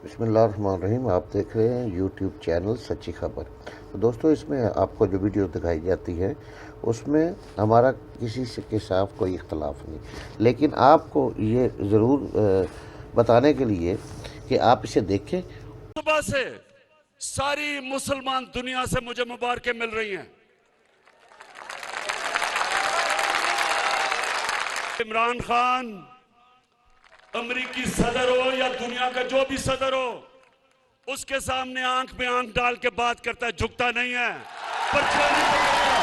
बिस्मिल्लाहिर्रहमानिर्रहीम। आप देख रहे हैं यूट्यूब चैनल सच्ची खबर। तो दोस्तों, इसमें आपको जो वीडियो दिखाई जाती है उसमें हमारा किसी से के साथ कोई इख्तलाफ नहीं, लेकिन आपको ये ज़रूर बताने के लिए कि आप इसे देखें। सुबह से सारी मुसलमान दुनिया से मुझे मुबारकें मिल रही हैं। इमरान खान अमेरिकी सदर हो या दुनिया का जो भी सदर हो, उसके सामने आंख में आंख डाल के बात करता है, झुकता नहीं है, परछाई नहीं पकड़ता।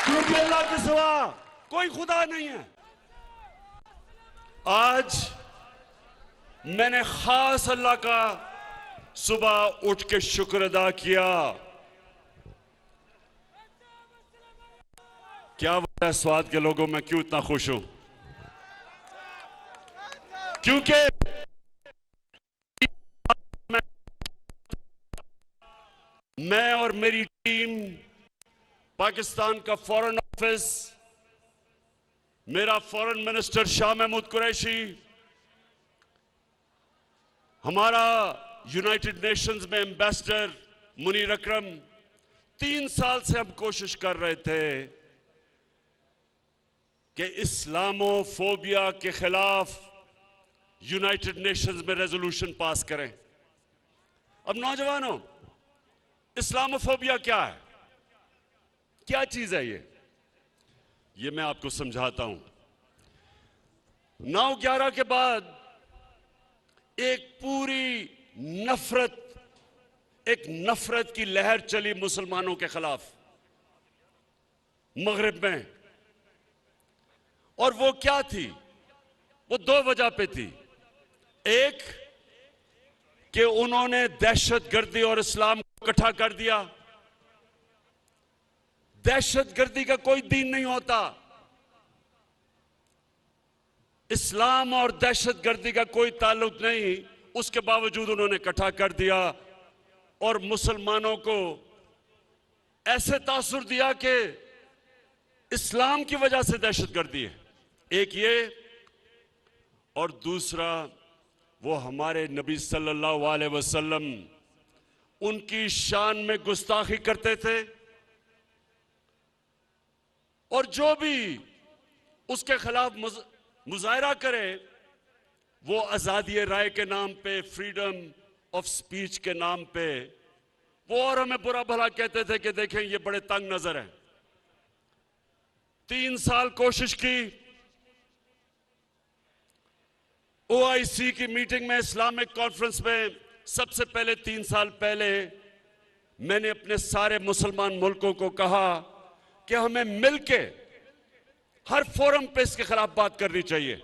क्योंकि अल्लाह के सिवा कोई खुदा नहीं है। आज मैंने खास अल्लाह का सुबह उठ के शुक्र अदा किया। क्या वजह है स्वाद के लोगों में क्यों इतना खुश हूं? क्योंकि मैं और मेरी टीम, पाकिस्तान का फॉरेन ऑफिस, मेरा फॉरेन मिनिस्टर शाह महमूद कुरैशी, हमारा यूनाइटेड नेशंस में एम्बेसडर मुनीर अकरम, 3 साल से हम कोशिश कर रहे थे कि इस्लामोफोबिया के खिलाफ यूनाइटेड नेशंस में रेजोल्यूशन पास करें। अब नौजवानों, इस्लामोफोबिया क्या है? क्या चीज है ये मैं आपको समझाता हूं। 9/11 के बाद एक पूरी नफरत की लहर चली मुसलमानों के खिलाफ मगरिब में। और वो क्या थी? वो 2 वजह पे थी। एक कि उन्होंने दहशतगर्दी और इस्लाम को इकट्ठा कर दिया। दहशतगर्दी का कोई दीन नहीं होता। इस्लाम और दहशतगर्दी का कोई ताल्लुक नहीं, उसके बावजूद उन्होंने इकट्ठा कर दिया और मुसलमानों को ऐसे तासुर दिया कि इस्लाम की वजह से दहशतगर्दी है। एक ये, और दूसरा वो हमारे नबी सल्लल्लाहु अलैहि वसल्लम, उनकी शान में गुस्ताखी करते थे और जो भी उसके खिलाफ मुजाहरा करे वो आजादी राय के नाम पे, फ्रीडम ऑफ स्पीच के नाम पे वो और हमें बुरा भला कहते थे कि देखें ये बड़े तंग नजर हैं। 3 साल कोशिश की। ओआईसी की मीटिंग में, इस्लामिक कॉन्फ्रेंस में, सबसे पहले 3 साल पहले मैंने अपने सारे मुसलमान मुल्कों को कहा कि हमें मिलके हर फोरम पे इसके खिलाफ बात करनी चाहिए।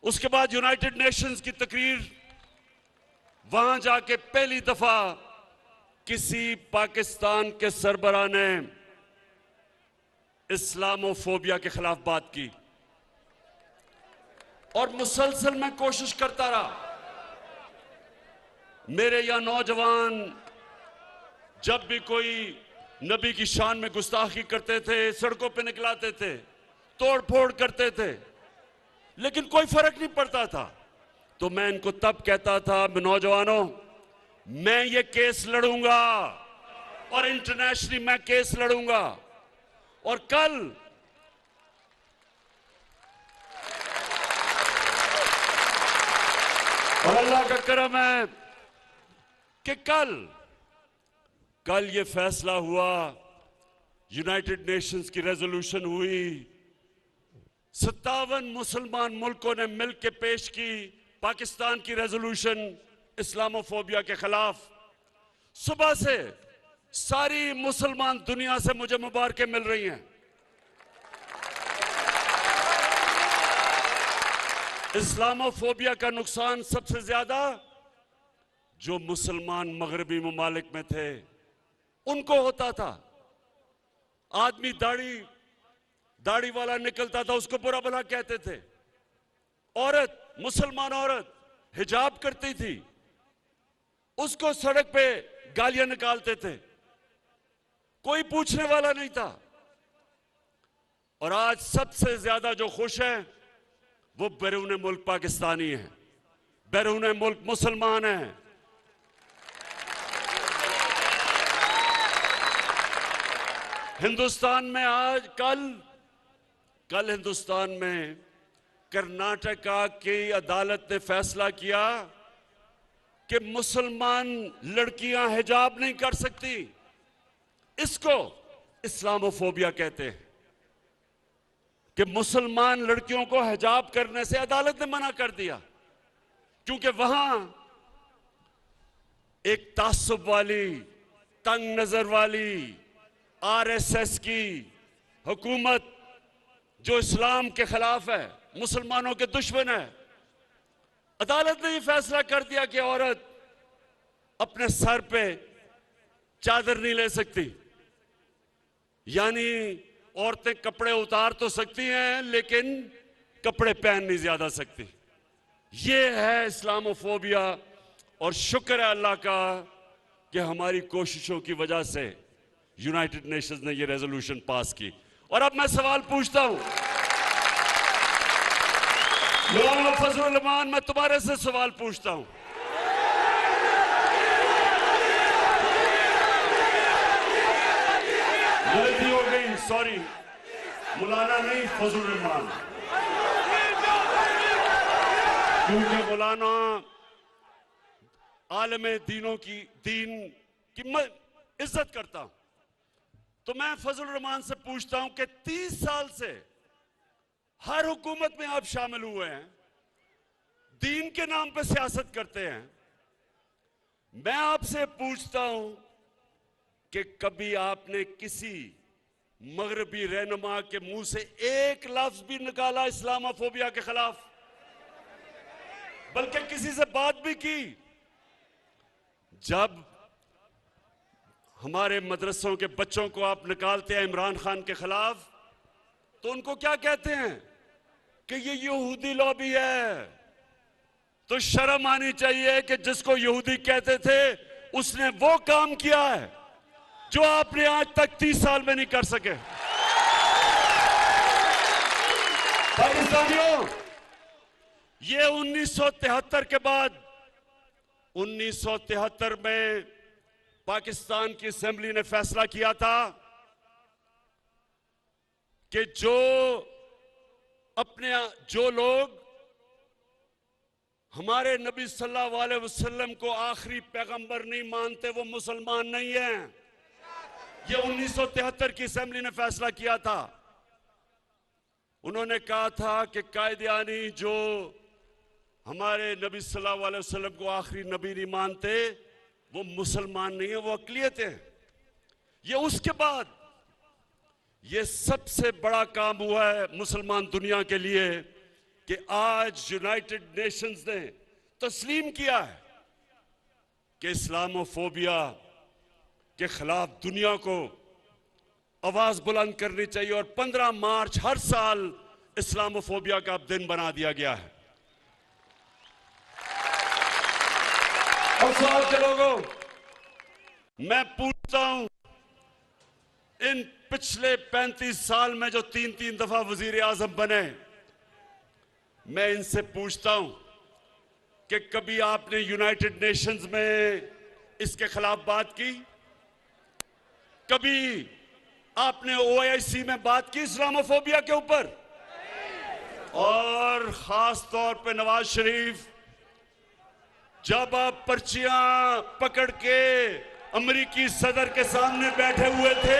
उसके बाद यूनाइटेड नेशंस की तकरीर, वहां जाके पहली दफा किसी पाकिस्तान के सरबराह ने इस्लामोफोबिया के खिलाफ बात की और मुसलसल मैं कोशिश करता रहा। मेरे यहां नौजवान जब भी कोई नबी की शान में गुस्ताखी करते थे, सड़कों पे निकलाते थे, तोड़ फोड़ करते थे, लेकिन कोई फर्क नहीं पड़ता था। तो मैं इनको तब कहता था, नौजवानों, मैं ये केस लड़ूंगा और इंटरनेशनली मैं केस लड़ूंगा। और कल और अल्लाह का करम है कि कल ये फैसला हुआ, यूनाइटेड नेशंस की रेजोल्यूशन हुई, 57 मुसलमान मुल्कों ने मिलकर पेश की पाकिस्तान की रेजोल्यूशन इस्लामोफोबिया के खिलाफ। सुबह से सारी मुसलमान दुनिया से मुझे मुबारकें मिल रही हैं। इस्लामोफोबिया का नुकसान सबसे ज्यादा जो मुसलमान मगरबी ममालिक में थे उनको होता था। आदमी दाढ़ी वाला निकलता था, उसको बुरा भला कहते थे। औरत, मुसलमान औरत हिजाब करती थी, उसको सड़क पे गालियां निकालते थे, कोई पूछने वाला नहीं था। और आज सबसे ज्यादा जो खुश हैं वो बैरून मुल्क पाकिस्तानी है, बैरून मुल्क मुसलमान है। हिंदुस्तान में आज कल हिंदुस्तान में कर्नाटका की अदालत ने फैसला किया कि मुसलमान लड़कियां हिजाब नहीं कर सकती। इसको इस्लामोफोबिया कहते हैं कि मुसलमान लड़कियों को हिजाब करने से अदालत ने मना कर दिया, क्योंकि वहां एक तासुब वाली, तंग नजर वाली आरएसएस की हुकूमत जो इस्लाम के खिलाफ है, मुसलमानों के दुश्मन है, अदालत ने यह फैसला कर दिया कि औरत अपने सर पे चादर नहीं ले सकती। यानी औरतें कपड़े उतार तो सकती हैं लेकिन कपड़े पहन नहीं ज्यादा सकती। ये है इस्लामोफोबिया। और शुक्र है अल्लाह का कि हमारी कोशिशों की वजह से यूनाइटेड नेशंस ने ये रेजोल्यूशन पास की। और अब मैं सवाल पूछता हूं, मौलाना फजलुर रहमान, मैं तुम्हारे से सवाल पूछता हूं, गलती हो गई, सॉरी, मौलाना नहीं फजलुर रहमान, क्योंकि मौलाना आलमे दीन की मैं इज्जत करता हूं। तो मैं फजलुर रहमान से पूछता हूं कि 30 साल से हर हुकूमत में आप शामिल हुए हैं, दीन के नाम पे सियासत करते हैं। मैं आपसे पूछता हूं कि कभी आपने किसी मगरबी रहनुमा के मुंह से एक लफ्ज भी निकाला इस्लामोफोबिया के खिलाफ, बल्कि किसी से बात भी की? जब हमारे मदरसों के बच्चों को आप निकालते हैं इमरान खान के खिलाफ, तो उनको क्या कहते हैं कि ये यहूदी लॉबी है। तो शर्म आनी चाहिए कि जिसको यहूदी कहते थे उसने वो काम किया है जो आपने आज तक 30 साल में नहीं कर सके। पाकिस्तानियों, ये 1973 के बाद 1973 में पाकिस्तान की असेंबली ने फैसला किया था कि जो लोग हमारे नबी सल्लल्लाहु अलैहि वसल्लम को आखिरी पैगंबर नहीं मानते वो मुसलमान नहीं हैं। ये 1973 की असेंबली ने फैसला किया था। उन्होंने कहा था कि कायदियानी जो हमारे नबी सल्लल्लाहु अलैहि वसल्लम को आखिरी नबी नहीं मानते वो मुसलमान नहीं है, वो अक़लियत है। ये उसके बाद ये सबसे बड़ा काम हुआ है मुसलमान दुनिया के लिए कि आज यूनाइटेड नेशंस ने तस्लीम किया है कि इस्लामोफोबिया के खिलाफ दुनिया को आवाज बुलंद करनी चाहिए। और 15 मार्च हर साल इस्लामोफोबिया का दिन बना दिया गया है। और साथ के लोगों, मैं पूछता हूं, इन पिछले 35 साल में जो 3-3 दफा वजीर आजम बने, मैं इनसे पूछता हूं कि कभी आपने यूनाइटेड नेशंस में इसके खिलाफ बात की? कभी आपने ओआईसी में बात की इस्लामोफोबिया के ऊपर? और खास तौर पे नवाज शरीफ, जब आप पर्चियां पकड़ के अमेरिकी सदर के सामने बैठे हुए थे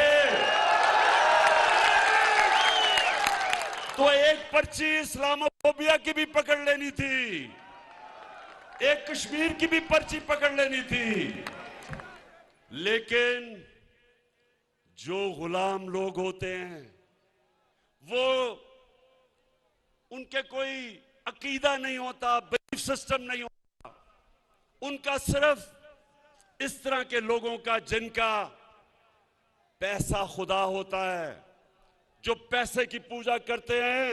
तो एक पर्ची इस्लामोफोबिया की भी पकड़ लेनी थी, एक कश्मीर की भी पर्ची पकड़ लेनी थी। लेकिन जो गुलाम लोग होते हैं वो, उनके कोई अकीदा नहीं होता, बिलीफ सिस्टम नहीं होता, उनका सिर्फ इस तरह के लोगों का जिनका पैसा खुदा होता है, जो पैसे की पूजा करते हैं,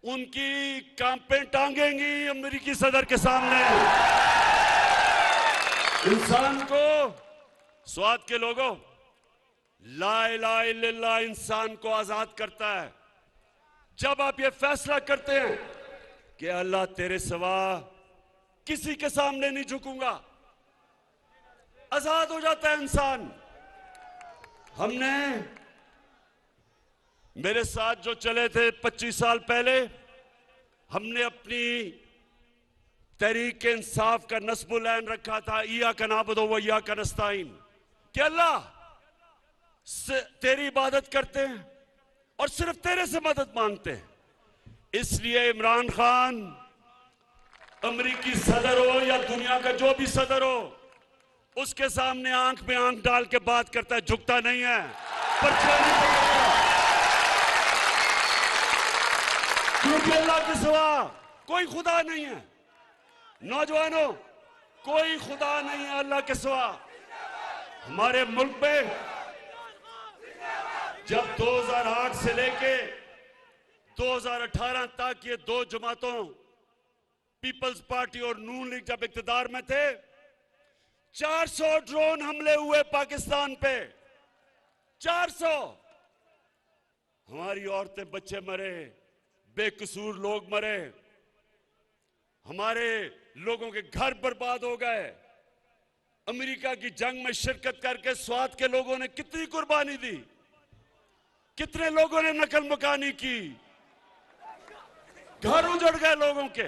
उनकी कांपें टांगेंगी अमेरिकी सदर के सामने। इंसान को, स्वाद के लोगों, ला इलाहा इल्लल्लाह इंसान को आजाद करता है। जब आप ये फैसला करते हैं कि अल्लाह तेरे सिवा किसी के सामने नहीं झुकूंगा, आजाद हो जाता है इंसान। हमने, मेरे साथ जो चले थे 25 साल पहले, हमने अपनी तहरीक इंसाफ का नस्बुल ऐन रखा था, इया का नाबुदु व इया का नस्ताईन, कि अल्लाह तेरी इबादत करते हैं और सिर्फ तेरे से मदद मांगते हैं। इसलिए इमरान खान अमेरिकी सदर हो या दुनिया का जो भी सदर हो, उसके सामने आंख में आंख डाल के बात करता है, झुकता नहीं है, परछाई नहीं पकड़ता। क्योंकि अल्लाह के सिवा कोई खुदा नहीं है। नौजवानों, कोई खुदा नहीं है अल्लाह के सिवा। हमारे मुल्क में जब 2008 से लेके 2018 तक ये दो जमातों, पीपल्स पार्टी और नून लीग जब इक्तिदार में थे, 400 ड्रोन हमले हुए पाकिस्तान पे, 400। हमारी औरतें बच्चे मरे, बेकसूर लोग मरे, हमारे लोगों के घर बर्बाद हो गए। अमेरिका की जंग में शिरकत करके स्वात के लोगों ने कितनी कुर्बानी दी, कितने लोगों ने नकल मकानी की, घर उजड़ गए लोगों के।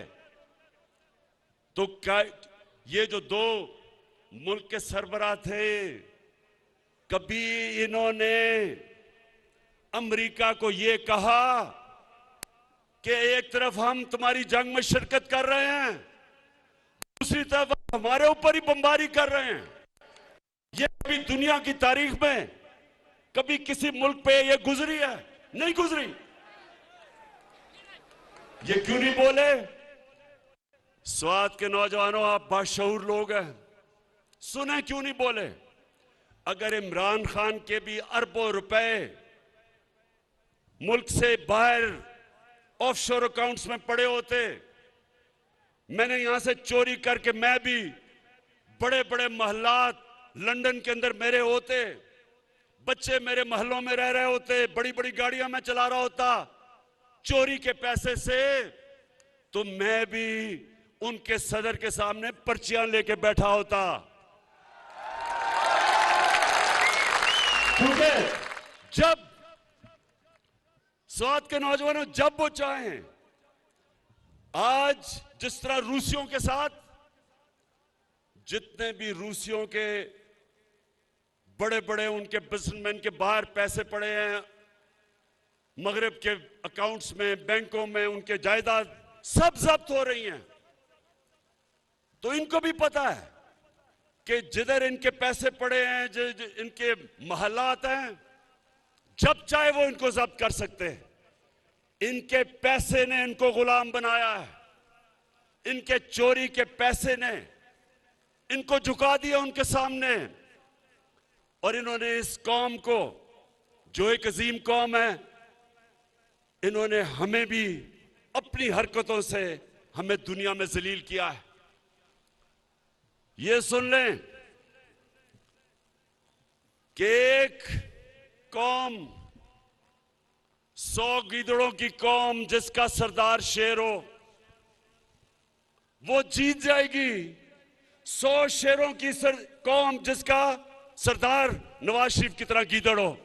तो क्या ये जो दो मुल्क के सरबराह थे, कभी इन्होंने अमेरिका को ये कहा कि एक तरफ हम तुम्हारी जंग में शिरकत कर रहे हैं, दूसरी तरफ हमारे ऊपर ही बमबारी कर रहे हैं? ये कभी दुनिया की तारीख में कभी किसी मुल्क पे ये गुजरी है? नहीं गुजरी। ये क्यों नहीं बोले? स्वात के नौजवानों, आप बाशऊर लोग हैं, सुने क्यों नहीं बोले? अगर इमरान खान के भी अरबों रुपए मुल्क से बाहर ऑफशोर अकाउंट्स में पड़े होते, मैंने यहां से चोरी करके मैं भी बड़े बड़े महल्लात लंदन के अंदर मेरे होते, बच्चे मेरे महलों में रह रहे होते, बड़ी बड़ी गाड़ियां मैं चला रहा होता चोरी के पैसे से, तो मैं भी उनके सदर के सामने पर्चियां लेके बैठा होता। क्योंकि जब स्वात के नौजवानों, जब वो चाहें, आज जिस तरह रूसियों के साथ, जितने भी रूसियों के बड़े बड़े उनके बिजनेसमैन के बाहर पैसे पड़े हैं, मगरिब के अकाउंट्स में, बैंकों में, उनके जायदाद सब जब्त हो रही हैं। तो इनको भी पता है कि जिधर इनके पैसे पड़े हैं, इनके महलात हैं, जब चाहे वो इनको जब्त कर सकते हैं। इनके पैसे ने इनको गुलाम बनाया है, इनके चोरी के पैसे ने इनको झुका दिया उनके सामने। और इन्होंने इस कौम को, जो एक अजीम कौम है, इन्होंने हमें भी अपनी हरकतों से हमें दुनिया में जलील किया है। ये सुन लें कि एक कौम, 100 गीदड़ों की कौम जिसका सरदार शेर हो, वो जीत जाएगी। 100 शेरों की कौम जिसका सरदार नवाज शरीफ की तरह गीदड़ हो,